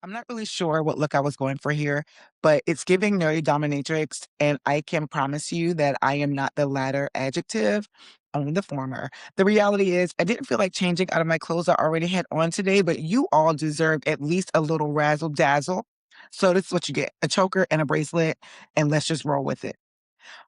I'm not really sure what look I was going for here, but it's giving nerdy dominatrix, and I can promise you that I am not the latter adjective, only the former. The reality is, I didn't feel like changing out of my clothes I already had on today, but you all deserve at least a little razzle dazzle. So this is what you get: a choker and a bracelet, and let's just roll with it.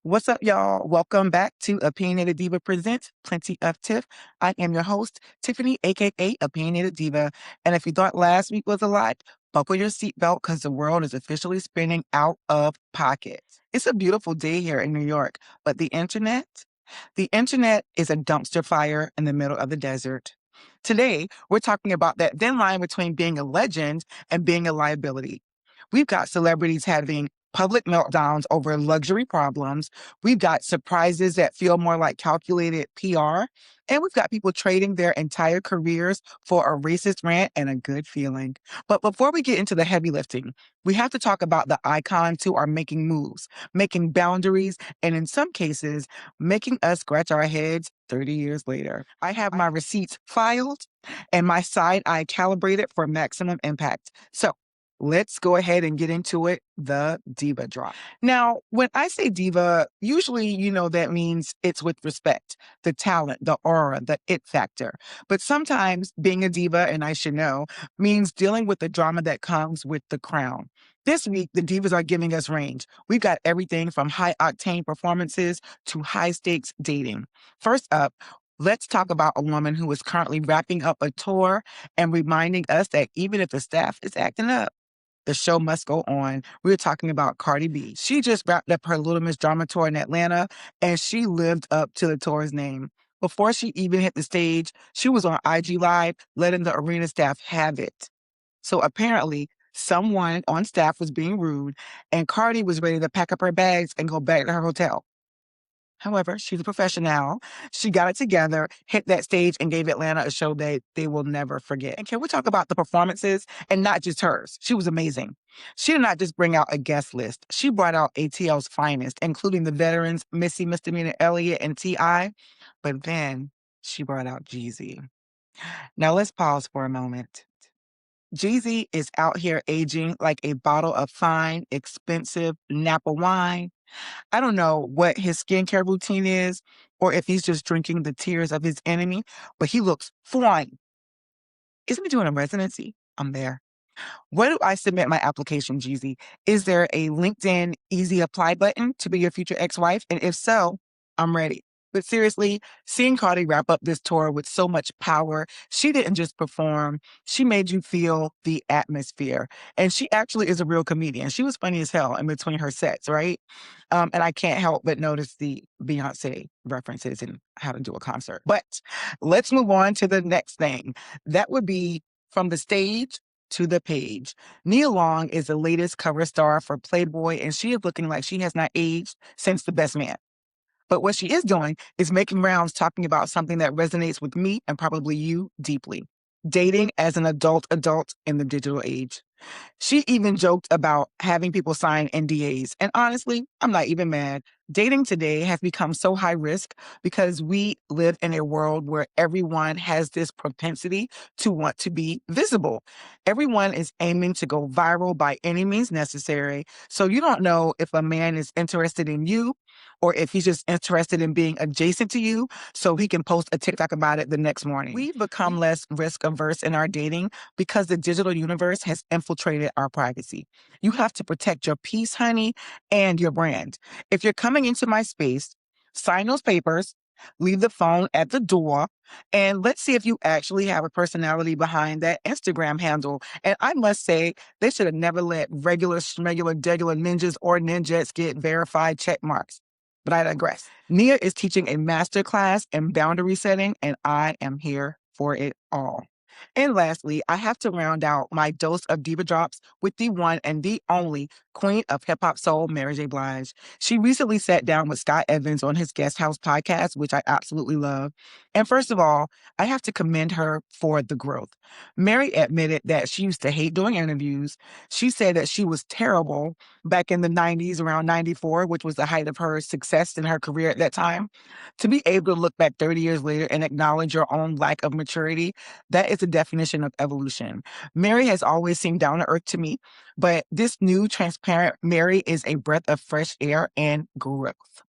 What's up, y'all? Welcome back to Opinionated Diva Presents Plenty of Tiff. I am your host, Tiffany, aka Opinionated Diva. And if you thought last week was a lot, buckle your seatbelt because the world is officially spinning out of pocket. It's a beautiful day here in New York, but the internet is a dumpster fire in the middle of the desert. Today, we're talking about that thin line between being a legend and being a liability. We've got celebrities having public meltdowns over luxury problems. We've got surprises that feel more like calculated PR. And we've got people trading their entire careers for a racist rant and a good feeling. But before we get into the heavy lifting, we have to talk about the icons who are making moves, making boundaries, and in some cases, making us scratch our heads 30 years later. I have my receipts filed and my side eye calibrated for maximum impact. So let's go ahead and get into it, the diva drop. Now, when I say diva, usually, that means it's with respect, the talent, the aura, the it factor. But sometimes being a diva, and I should know, means dealing with the drama that comes with the crown. This week, the divas are giving us range. We've got everything from high octane performances to high stakes dating. First up, let's talk about a woman who is currently wrapping up a tour and reminding us that even if the staff is acting up, the show must go on. We're talking about Cardi B. She just wrapped up her Little Miss Drama tour in Atlanta, and she lived up to the tour's name. Before she even hit the stage, she was on IG Live, letting the arena staff have it. So apparently, someone on staff was being rude, and Cardi was ready to pack up her bags and go back to her hotel. However, she's a professional. She got it together, hit that stage, and gave Atlanta a show that they will never forget. And can we talk about the performances and not just hers? She was amazing. She did not just bring out a guest list. She brought out ATL's finest, including the veterans Missy Misdemeanor Elliott and T.I. But then she brought out Jeezy. Now let's pause for a moment. Jeezy is out here aging like a bottle of fine, expensive Napa wine. I don't know what his skincare routine is or if he's just drinking the tears of his enemy, but he looks fine. Isn't he doing a residency? I'm there. Where do I submit my application, Jeezy? Is there a LinkedIn easy apply button to be your future ex-wife? And if so, I'm ready. But seriously, seeing Cardi wrap up this tour with so much power, she didn't just perform, she made you feel the atmosphere. And she actually is a real comedian. She was funny as hell in between her sets, right? And I can't help but notice the Beyonce references and how to do a concert. But let's move on to the next thing. That would be from the stage to the page. Nia Long is the latest cover star for Playboy, and she is looking like she has not aged since The Best Man. But what she is doing is making rounds talking about something that resonates with me and probably you deeply: dating as an adult in the digital age. She even joked about having people sign NDAs. And honestly, I'm not even mad. Dating today has become so high risk because we live in a world where everyone has this propensity to want to be visible. Everyone is aiming to go viral by any means necessary. So you don't know if a man is interested in you or if he's just interested in being adjacent to you so he can post a TikTok about it the next morning. We've become less risk averse in our dating because the digital universe has infiltrated our privacy. You have to protect your peace, honey, and your brand. If you're coming into my space, sign those papers, leave the phone at the door, and let's see if you actually have a personality behind that Instagram handle. And I must say, they should have never let regular, schmegular, degular ninjas or ninjas get verified check marks. But I digress. Nia is teaching a masterclass in boundary setting, and I am here for it all. And lastly, I have to round out my dose of diva drops with the one and the only queen of hip hop soul, Mary J. Blige. She recently sat down with Scott Evans on his Guest House podcast, which I absolutely love. And first of all, I have to commend her for the growth. Mary admitted that she used to hate doing interviews. She said that she was terrible back in the 90s, around 94, which was the height of her success in her career at that time. To be able to look back 30 years later and acknowledge your own lack of maturity, that is a the definition of evolution. Mary has always seemed down to earth to me, but this new transparent Mary is a breath of fresh air and growth.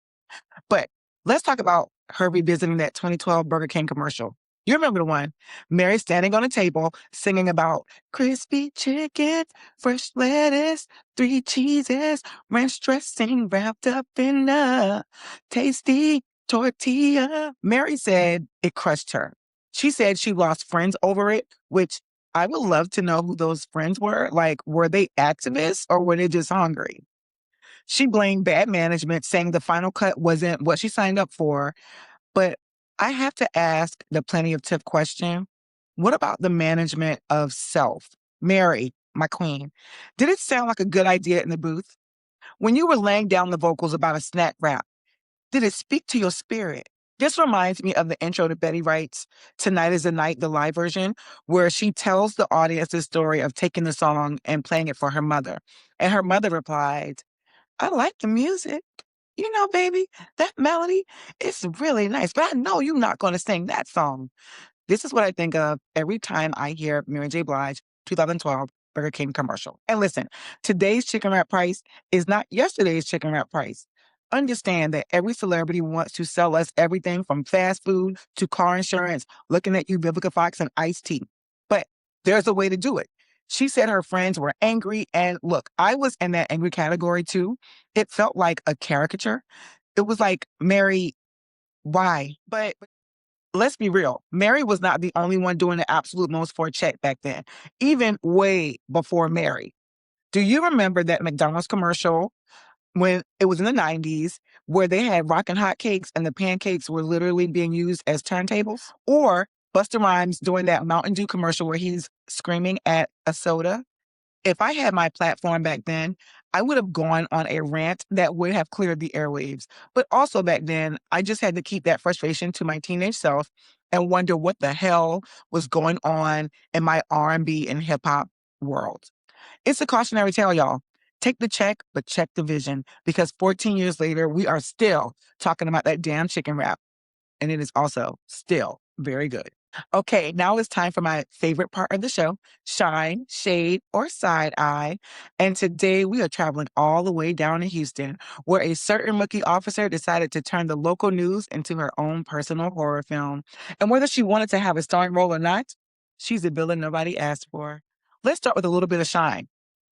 But let's talk about her revisiting that 2012 Burger King commercial. You remember the one? Mary standing on a table singing about crispy chicken, fresh lettuce, 3 cheeses, ranch dressing wrapped up in a tasty tortilla. Mary said it crushed her. She said she lost friends over it, which I would love to know who those friends were. Like, were they activists or were they just hungry? She blamed bad management, saying the final cut wasn't what she signed up for. But I have to ask the Plenty of Tiff question. What about the management of self? Mary, my queen, did it sound like a good idea in the booth? When you were laying down the vocals about a snack wrap, did it speak to your spirit? This reminds me of the intro to Betty Wright's Tonight is the Night, the live version, where she tells the audience the story of taking the song and playing it for her mother. And her mother replied, I like the music. You know, baby, that melody is really nice, but I know you're not going to sing that song. This is what I think of every time I hear Mary J. Blige 2012 Burger King commercial. And listen, today's chicken wrap price is not yesterday's chicken wrap price. Understand that every celebrity wants to sell us everything from fast food to car insurance, looking at you, Vivica Fox, and iced tea. But there's a way to do it. She said her friends were angry. And look, I was in that angry category too. It felt like a caricature. It was like, Mary, why? But let's be real. Mary was not the only one doing the absolute most for a check back then, even way before Mary. Do you remember that McDonald's commercial when it was in the 90s where they had rockin' hot cakes and the pancakes were literally being used as turntables? Or Busta Rhymes doing that Mountain Dew commercial where he's screaming at a soda? If I had my platform back then, I would have gone on a rant that would have cleared the airwaves. But also back then, I just had to keep that frustration to my teenage self and wonder what the hell was going on in my R&B and hip hop world. It's a cautionary tale, y'all. Take the check, but check the vision, because 14 years later, we are still talking about that damn chicken wrap. And it is also still very good. Okay, now it's time for my favorite part of the show, shine, shade, or side eye. And today we are traveling all the way down to Houston, where a certain rookie officer decided to turn the local news into her own personal horror film. And whether she wanted to have a starring role or not, she's a villain nobody asked for. Let's start with a little bit of shine.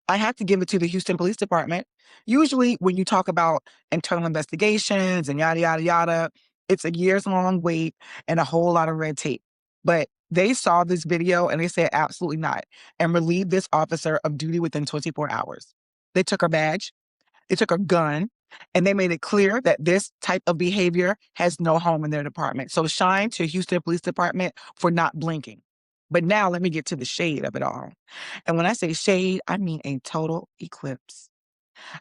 I have to give it to the Houston Police Department. Usually, when you talk about internal investigations and yada, yada, yada, it's a years long wait and a whole lot of red tape. But they saw this video and they said, absolutely not, and relieved this officer of duty within 24 hours. They took her badge, they took her gun, and they made it clear that this type of behavior has no home in their department. So shine to Houston Police Department for not blinking. But now let me get to the shade of it all. And when I say shade, I mean a total eclipse.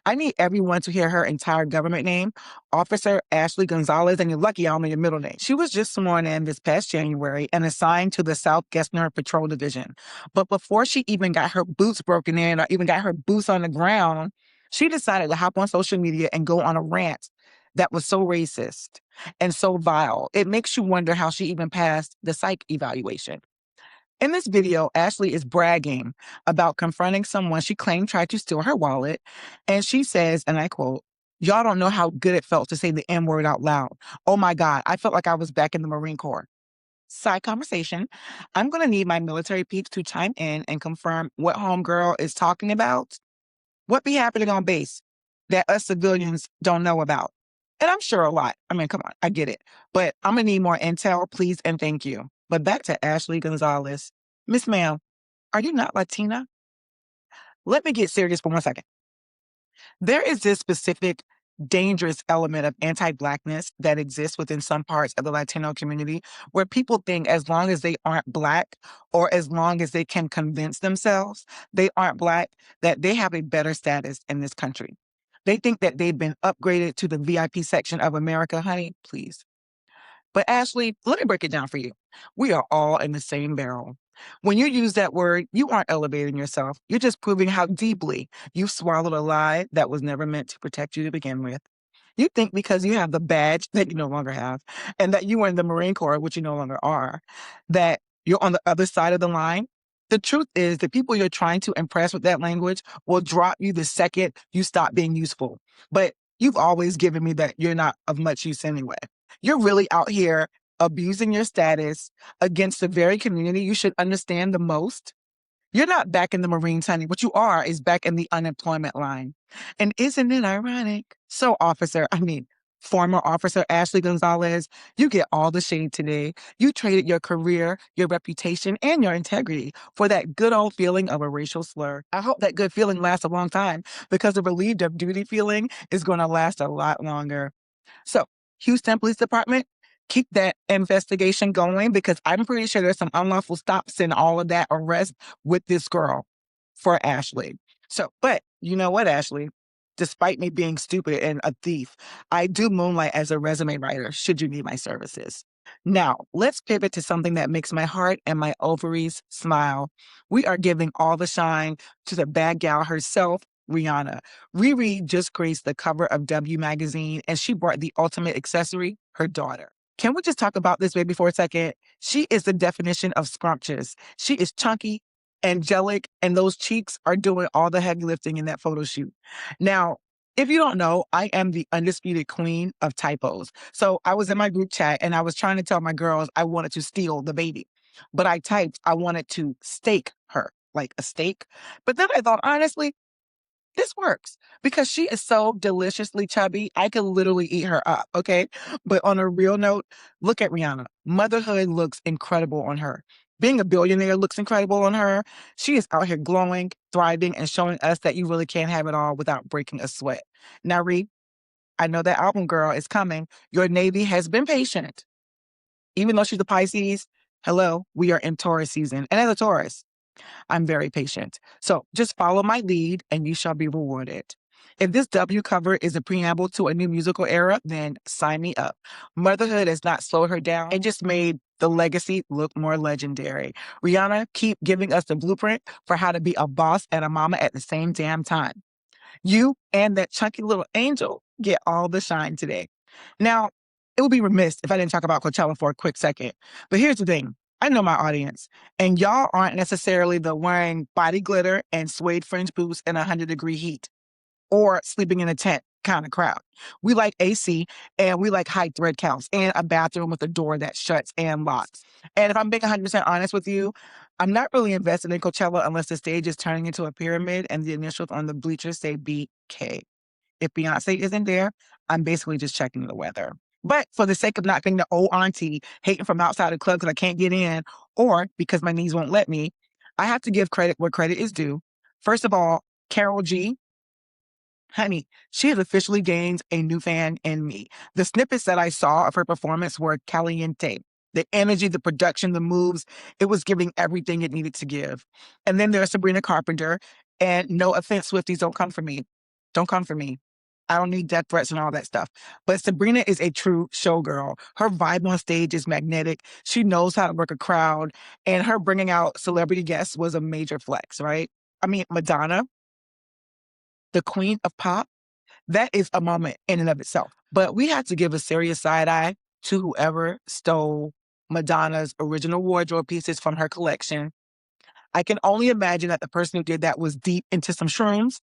I need everyone to hear her entire government name, Officer Ashley Gonzalez, and you're lucky I don't know your middle name. She was just sworn in this past January and assigned to the South Gessner Patrol Division. But before she even got her boots broken in or even got her boots on the ground, she decided to hop on social media and go on a rant that was so racist and so vile. It makes you wonder how she even passed the psych evaluation. In this video, Ashley is bragging about confronting someone she claimed tried to steal her wallet. And she says, and I quote, y'all don't know how good it felt to say the N word out loud. Oh my God, I felt like I was back in the Marine Corps. Side conversation. I'm going to need my military peeps to chime in and confirm what homegirl is talking about. What be happening on base that us civilians don't know about? And I'm sure a lot. I mean, come on, I get it. But I'm going to need more intel, please, and thank you. But back to Ashley Gonzalez. Miss Ma'am, are you not Latina? Let me get serious for 1 second. There is this specific dangerous element of anti-Blackness that exists within some parts of the Latino community where people think as long as they aren't Black or as long as they can convince themselves they aren't Black, that they have a better status in this country. They think that they've been upgraded to the VIP section of America. Honey, please. But Ashley, let me break it down for you. We are all in the same barrel. When you use that word, you aren't elevating yourself. You're just proving how deeply you've swallowed a lie that was never meant to protect you to begin with. You think because you have the badge that you no longer have, and that you were in the Marine Corps, which you no longer are, that you're on the other side of the line. The truth is, the people you're trying to impress with that language will drop you the second you stop being useful. But you've always given me that you're not of much use anyway. You're really out here abusing your status against the very community you should understand the most. You're not back in the Marines, honey. What you are is back in the unemployment line. And isn't it ironic? So, former officer Ashley Gonzalez, you get all the shade today. You traded your career, your reputation, and your integrity for that good old feeling of a racial slur. I hope that good feeling lasts a long time because the relieved of duty feeling is going to last a lot longer. So, Houston Police Department, keep that investigation going because I'm pretty sure there's some unlawful stops and all of that arrest with this girl for Ashley. So, but you know what, Ashley? Despite me being stupid and a thief, I do moonlight as a resume writer should you need my services. Now, let's pivot to something that makes my heart and my ovaries smile. We are giving all the shine to the bad gal herself, Rihanna. Riri just graced the cover of W magazine, and she brought the ultimate accessory, her daughter. Can we just talk about this baby for a second? She is the definition of scrumptious. She is chunky, angelic, and those cheeks are doing all the heavy lifting in that photo shoot. Now, if you don't know, I am the undisputed queen of typos. So I was in my group chat and I was trying to tell my girls I wanted to steal the baby. But I typed I wanted to stake her, like a steak. But then I thought, honestly, this works because she is so deliciously chubby. I could literally eat her up, okay? But on a real note, look at Rihanna. Motherhood looks incredible on her. Being a billionaire looks incredible on her. She is out here glowing, thriving, and showing us that you really can't have it all without breaking a sweat. Now, Ree, I know that album girl is coming. Your Navy has been patient. Even though she's a Pisces, hello, we are in Taurus season. And as a Taurus, I'm very patient. So just follow my lead and you shall be rewarded. If this W cover is a preamble to a new musical era, then sign me up. Motherhood has not slowed her down. It just made the legacy look more legendary. Rihanna, keep giving us the blueprint for how to be a boss and a mama at the same damn time. You and that chunky little angel get all the shine today. Now, it would be remiss if I didn't talk about Coachella for a quick second. But here's the thing. I know my audience, and y'all aren't necessarily the wearing body glitter and suede fringe boots in 100-degree heat or sleeping in a tent kind of crowd. We like AC and we like high thread counts and a bathroom with a door that shuts and locks. And if I'm being 100% honest with you, I'm not really invested in Coachella unless the stage is turning into a pyramid and the initials on the bleachers say BK. If Beyonce isn't there, I'm basically just checking the weather. But for the sake of not being the old auntie hating from outside the club because I can't get in or because my knees won't let me, I have to give credit where credit is due. First of all, Carol G, honey, she has officially gained a new fan in me. The snippets that I saw of her performance were caliente. The energy, the production, the moves, it was giving everything it needed to give. And then there's Sabrina Carpenter. And no offense, Swifties, don't come for me. Don't come for me. I don't need death threats and all that stuff. But Sabrina is a true showgirl. Her vibe on stage is magnetic. She knows how to work a crowd. And her bringing out celebrity guests was a major flex, right? I mean, Madonna, the queen of pop, that is a moment in and of itself. But we have to give a serious side eye to whoever stole Madonna's original wardrobe pieces from her collection. I can only imagine that the person who did that was deep into some shrooms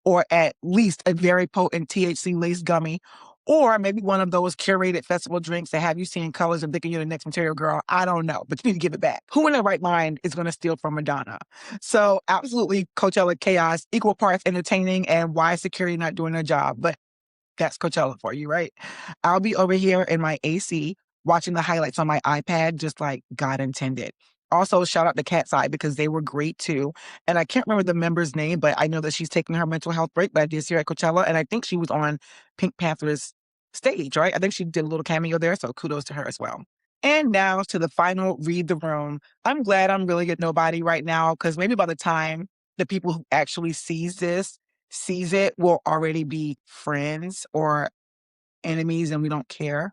or at least a very potent THC-laced gummy, or maybe one of those curated festival drinks that have you seeing colors and thinking you're the next material girl. I don't know, but you need to give it back. Who in their right mind is going to steal from Madonna? So absolutely Coachella chaos, equal parts entertaining, and why is security not doing their job? But that's Coachella for you, right? I'll be over here in my AC watching the highlights on my iPad, just like God intended. Also, shout out to Cat's Eye because they were great too. And I can't remember the member's name, but I know that she's taking her mental health break, but I did see her at Coachella, and I think she was on Pink Panther's stage, right? I think she did a little cameo there, so kudos to her as well. And now to the final read the room. I'm glad I'm really at nobody right now because maybe by the time the people who actually sees it will already be friends or enemies and we don't care.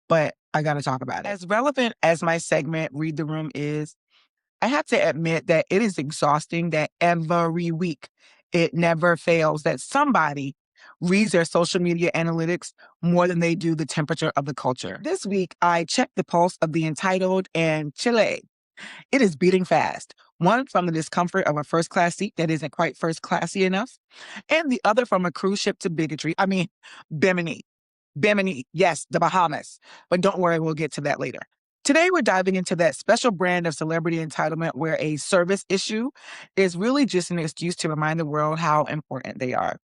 But I got to talk about it. As relevant as my segment Read the Room is, I have to admit that it is exhausting that every week it never fails that somebody reads their social media analytics more than they do the temperature of the culture. This week, I checked the pulse of the entitled and Chile. It is beating fast. One from the discomfort of a first class seat that isn't quite first classy enough, and the other from a cruise ship to bigotry. I mean, Bimini. Bimini, yes, the Bahamas. But don't worry, we'll get to that later. Today, we're diving into that special brand of celebrity entitlement where a service issue is really just an excuse to remind the world how important they are.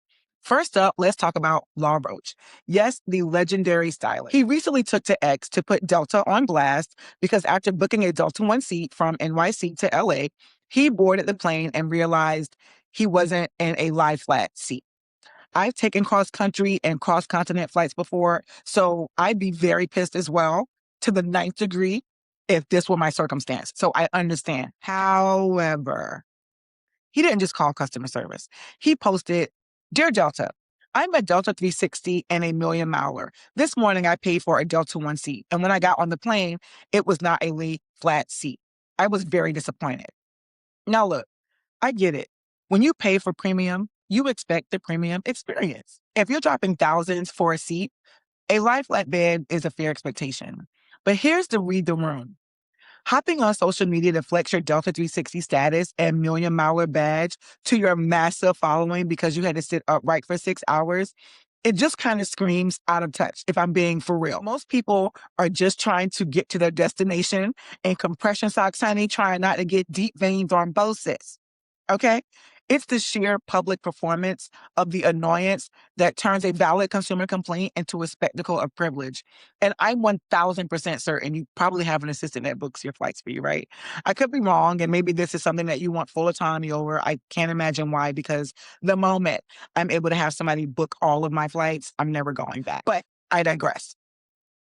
First up, let's talk about Law Roach. Yes, the legendary stylist. He recently took to X to put Delta on blast because after booking a Delta One seat from NYC to LA, he boarded the plane and realized he wasn't in a lie flat seat. I've taken cross country and cross continent flights before, so I'd be very pissed as well to the ninth degree if this were my circumstance. So I understand. However, he didn't just call customer service. He posted, "Dear Delta, I'm a Delta 360 and a million miler. This morning I paid for a Delta One seat, and when I got on the plane, it was not a lay flat seat. I was very disappointed." Now look, I get it. When you pay for premium, you expect the premium experience. If you're dropping thousands for a seat, a lie flat bed is a fair expectation. But here's the read the room. Hopping on social media to flex your Delta 360 status and million miler badge to your massive following because you had to sit upright for 6 hours, it just kind of screams out of touch, if I'm being for real. Most people are just trying to get to their destination in compression socks, honey, trying not to get deep vein thrombosis. Okay? It's the sheer public performance of the annoyance that turns a valid consumer complaint into a spectacle of privilege. And I'm 1000% certain you probably have an assistant that books your flights for you, right? I could be wrong, and maybe this is something that you want full autonomy over. I can't imagine why, because the moment I'm able to have somebody book all of my flights, I'm never going back. But I digress.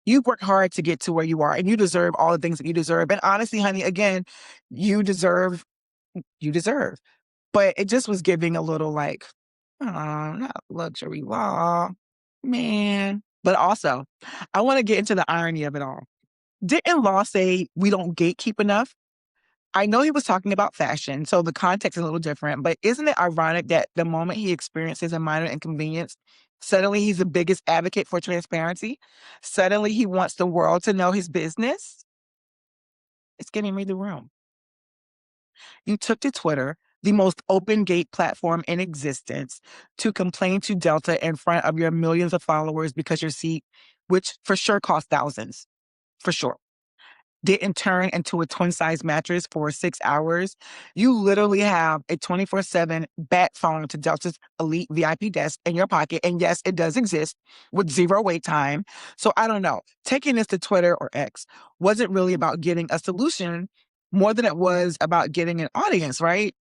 You've worked hard to get to where you are, and you deserve all the things that you deserve. And honestly, honey, again, you deserve you deserve. But it just was giving a little like, "Oh, not luxury law, man." But also, I wanna get into the irony of it all. Didn't Law say we don't gatekeep enough? I know he was talking about fashion, so the context is a little different, but isn't it ironic that the moment he experiences a minor inconvenience, suddenly he's the biggest advocate for transparency? Suddenly he wants the world to know his business? It's getting me the room. You took to Twitter, the most open gate platform in existence, to complain to Delta in front of your millions of followers because your seat, which for sure cost thousands, for sure, didn't turn into a twin size mattress for 6 hours. You literally have a 24/7 bat phone to Delta's elite VIP desk in your pocket. And yes, it does exist with zero wait time. So I don't know. Taking this to Twitter or X wasn't really about getting a solution more than it was about getting an audience, right?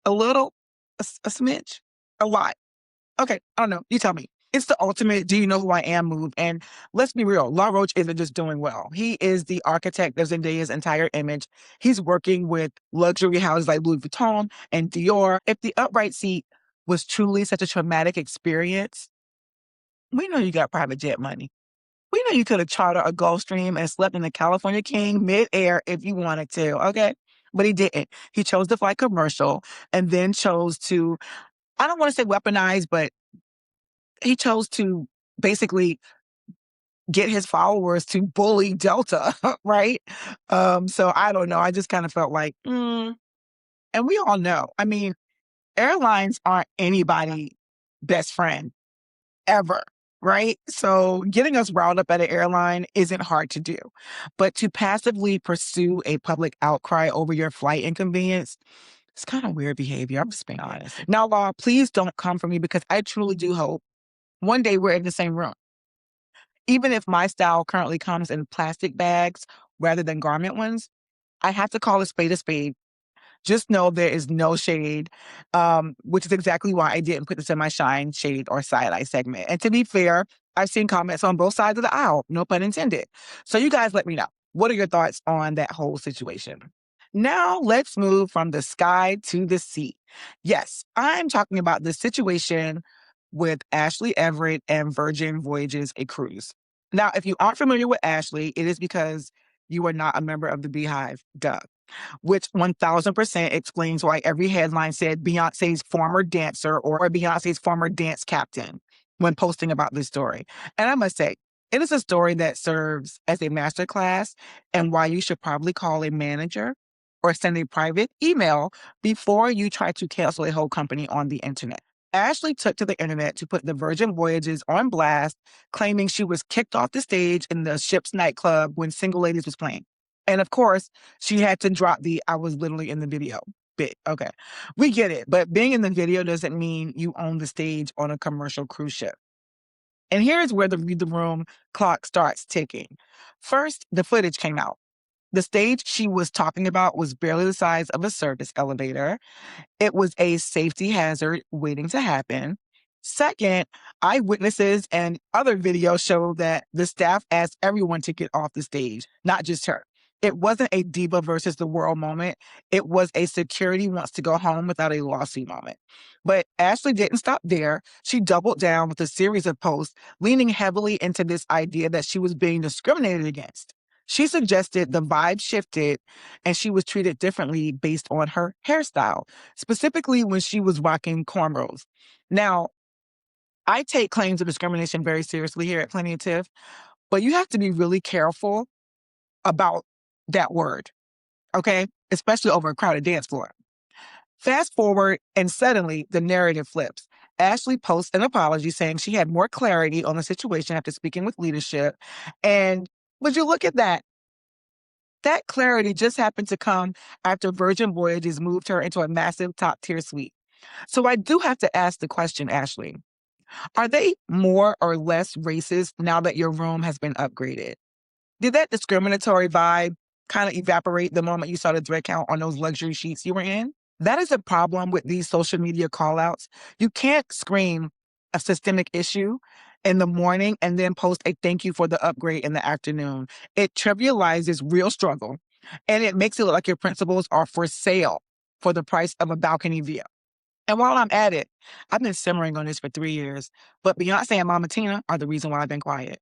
A little, a smidge, a lot. Okay, I don't know. You tell me. It's the ultimate "do you know who I am" move. And let's be real, Law Roach isn't just doing well. He is the architect of Zendaya's entire image. He's working with luxury houses like Louis Vuitton and Dior. If the upright seat was truly such a traumatic experience, we know you got private jet money. We know you could have chartered a Gulfstream and slept in the California King midair if you wanted to, okay? But he didn't. He chose to fly commercial and then chose to, I don't want to say weaponize, but he chose to basically get his followers to bully Delta, right? So I don't know. I just kind of felt like, and we all know. I mean, airlines aren't anybody best friend ever, right? So getting us riled up at an airline isn't hard to do. But to passively pursue a public outcry over your flight inconvenience, it's kind of weird behavior. I'm just being honest. Now, Law, please don't come for me because I truly do hope one day we're in the same room. Even if my style currently comes in plastic bags rather than garment ones, I have to call a spade a spade. Just know there is no shade, which is exactly why I didn't put this in my shine, shade, or side eye segment. And to be fair, I've seen comments on both sides of the aisle, no pun intended. So you guys let me know. What are your thoughts on that whole situation? Now let's move from the sky to the sea. Yes, I'm talking about the situation with Ashley Everett and Virgin Voyages, a cruise. Now, if you aren't familiar with Ashley, it is because you are not a member of the Beehive, duh, which 1000% explains why every headline said Beyonce's former dancer or Beyonce's former dance captain when posting about this story. And I must say, it is a story that serves as a masterclass and why you should probably call a manager or send a private email before you try to cancel a whole company on the internet. Ashley took to the internet to put the Virgin Voyages on blast, claiming she was kicked off the stage in the ship's nightclub when Single Ladies was playing. And of course, she had to drop the "I was literally in the video" bit. Okay. We get it, but being in the video doesn't mean you own the stage on a commercial cruise ship. And here's where the read the room clock starts ticking. First, the footage came out. The stage she was talking about was barely the size of a service elevator. It was a safety hazard waiting to happen. Second, eyewitnesses and other videos show that the staff asked everyone to get off the stage, not just her. It wasn't a diva versus the world moment. It was a security wants to go home without a lawsuit moment. But Ashley didn't stop there. She doubled down with a series of posts leaning heavily into this idea that she was being discriminated against. She suggested the vibe shifted and she was treated differently based on her hairstyle, specifically when she was rocking cornrows. Now, I take claims of discrimination very seriously here at Plenty of Tiff, but you have to be really careful about that word, okay? Especially over a crowded dance floor. Fast forward, and suddenly the narrative flips. Ashley posts an apology saying she had more clarity on the situation after speaking with leadership. And would you look at that? That clarity just happened to come after Virgin Voyages moved her into a massive top tier suite. So I do have to ask the question, Ashley, are they more or less racist now that your room has been upgraded? Did that discriminatory vibe kind of evaporate the moment you saw the thread count on those luxury sheets you were in? That is a problem with these social media callouts. You can't scream a systemic issue in the morning and then post a thank you for the upgrade in the afternoon. It trivializes real struggle and it makes it look like your principles are for sale for the price of a balcony view. And while I'm at it, I've been simmering on this for 3 years, but Beyonce and Mama Tina are the reason why I've been quiet.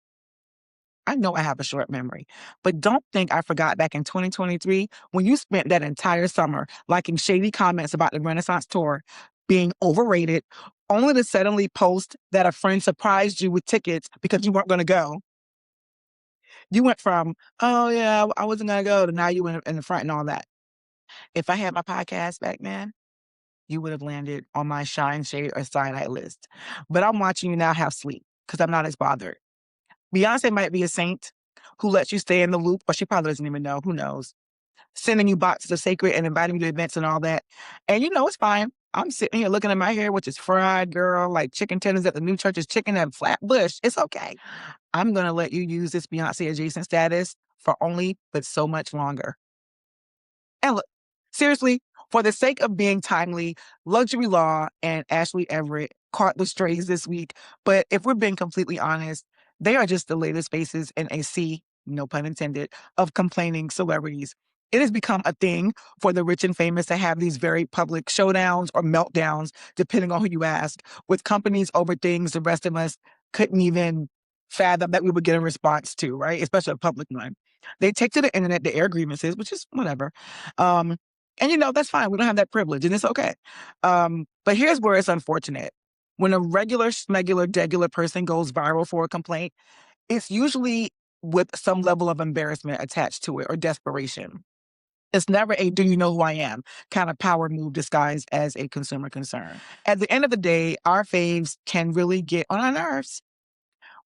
I know I have a short memory, but don't think I forgot back in 2023 when you spent that entire summer liking shady comments about the Renaissance tour being overrated, only to suddenly post that a friend surprised you with tickets because you weren't going to go. You went from, oh yeah, I wasn't going to go, to now you went in the front and all that. If I had my podcast back then, you would have landed on my shine, shade, or side eye list. But I'm watching you now have sleep because I'm not as bothered. Beyonce might be a saint who lets you stay in the loop, or she probably doesn't even know. Who knows? Sending you boxes of sacred and inviting you to events and all that. And you know, it's fine. I'm sitting here looking at my hair, which is fried, girl, like chicken tenders at the new church's chicken and flat bush. It's okay. I'm going to let you use this Beyonce adjacent status for only but so much longer. And look, seriously, for the sake of being timely, Luxury Law and Ashley Everett caught the strays this week. But if we're being completely honest, they are just the latest faces in a sea, no pun intended, of complaining celebrities. It has become a thing for the rich and famous to have these very public showdowns or meltdowns, depending on who you ask, with companies over things the rest of us couldn't even fathom that we would get a response to, right? Especially a public one. They take to the internet to air grievances, which is whatever. Um, and you know, that's fine. We don't have that privilege and it's okay. But here's where it's unfortunate. When a regular, schmegular, degular person goes viral for a complaint, it's usually with some level of embarrassment attached to it or desperation. It's never a "do you know who I am" kind of power move disguised as a consumer concern. At the end of the day, our faves can really get on our nerves.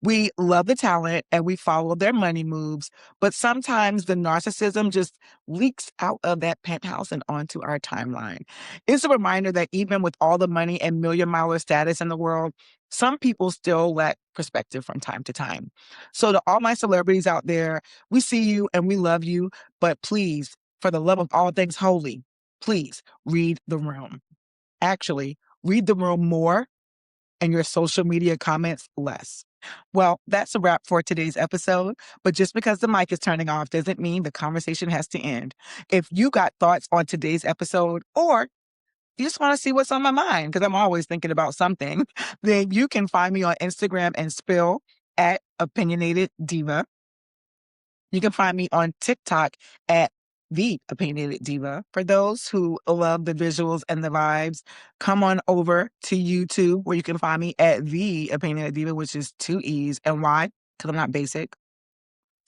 We love the talent and we follow their money moves, but sometimes the narcissism just leaks out of that penthouse and onto our timeline. It's a reminder that even with all the money and million-dollar status in the world, some people still lack perspective from time to time. So to all my celebrities out there, we see you and we love you, but please, for the love of all things holy, please read the room. Actually, read the room more and your social media comments less. Well, that's a wrap for today's episode. But just because the mic is turning off doesn't mean the conversation has to end. If you got thoughts on today's episode, or you just want to see what's on my mind, because I'm always thinking about something, then you can find me on Instagram and Spill at Opinionated Diva. You can find me on TikTok at The Opinionated Diva. For those who love the visuals and the vibes, come on over to YouTube where you can find me at The Opinionated Diva, which is 2 E's. And why? Because I'm not basic.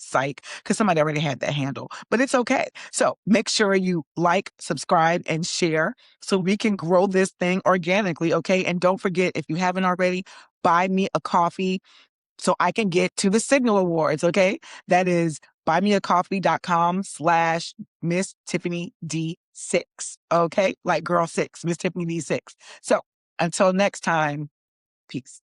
psych, because somebody already had that handle, but it's okay. So make sure you like, subscribe, and share so we can grow this thing organically, okay? And don't forget, if you haven't already, buy me a coffee so I can get to the Signal Awards, okay? That is buymeacoffee.com/Miss Tiffany D6, okay? Like girl 6, Miss Tiffany D6. So until next time, peace.